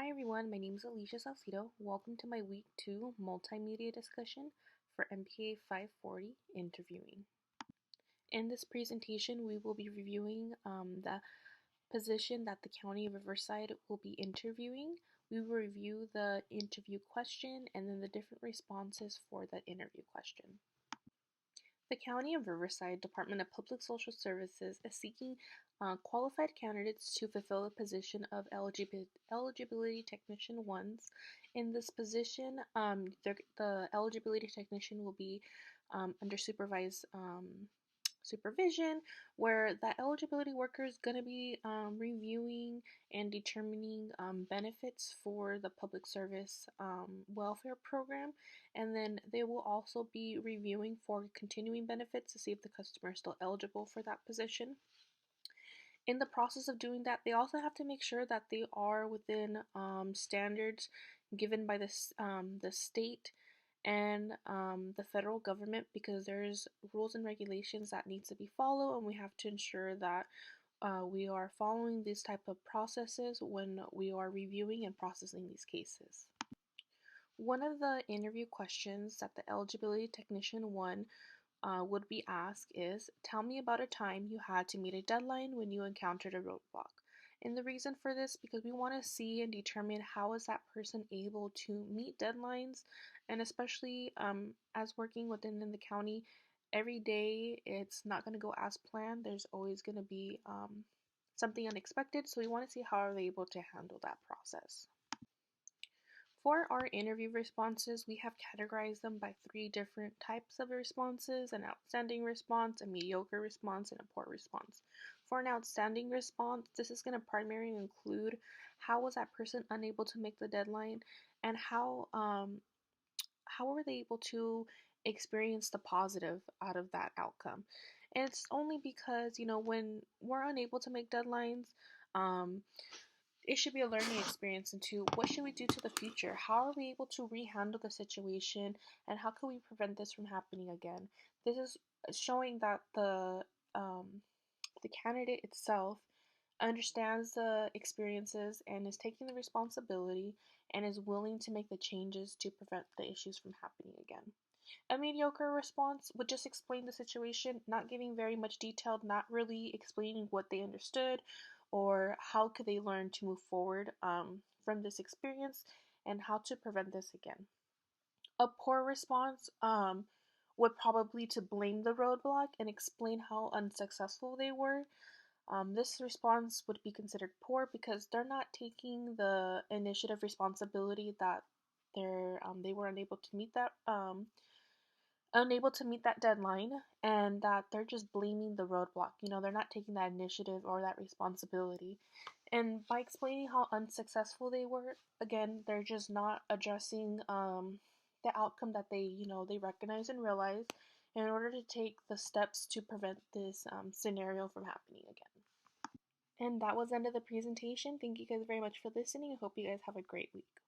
Hi everyone, my name is Alicia Salcido. Welcome to my week 2 multimedia discussion for MPA 540 interviewing. In this presentation, we will be reviewing the position that the County of Riverside will be interviewing. We will review the interview question and then the different responses for that interview question. The County of Riverside Department of Public Social Services is seeking qualified candidates to fulfill the position of eligibility technician 1s. In this position, the eligibility technician will be under supervision, where that eligibility worker is going to be reviewing and determining benefits for the public service welfare program, and then they will also be reviewing for continuing benefits to see if the customer is still eligible for that position. In the process of doing that, they also have to make sure that they are within standards given by the state and the federal government, because there's rules and regulations that needs to be followed, and we have to ensure that we are following these type of processes when we are reviewing and processing these cases. One of the interview questions that the eligibility technician 1 would be asked is, tell me about a time you had to meet a deadline when you encountered a roadblock. And the reason for this, because we want to see and determine how is that person able to meet deadlines, and especially as working within the county, every day it's not going to go as planned. There's always going to be something unexpected, so we want to see how are they able to handle that process. For our interview responses, we have categorized them by 3 different types of responses: an outstanding response, a mediocre response, and a poor response. For an outstanding response, this is going to primarily include how was that person unable to make the deadline, and how were they able to experience the positive out of that outcome. And it's only because, when we're unable to make deadlines, it should be a learning experience into what should we do to the future? How are we able to rehandle the situation, and how can we prevent this from happening again? This is showing that the candidate itself understands the experiences and is taking the responsibility and is willing to make the changes to prevent the issues from happening again. A mediocre response would just explain the situation, not giving very much detail, not really explaining what they understood or how could they learn to move forward from this experience and how to prevent this again. A poor response would probably to blame the roadblock and explain how unsuccessful they were. This response would be considered poor because they're not taking the initiative responsibility that they were unable to meet that deadline, and that they're just blaming the roadblock. They're not taking that initiative or that responsibility. And by explaining how unsuccessful they were, again, they're just not addressing the outcome that they recognize and realize in order to take the steps to prevent this scenario from happening again. And that was the end of the presentation. Thank you guys very much for listening. I hope you guys have a great week.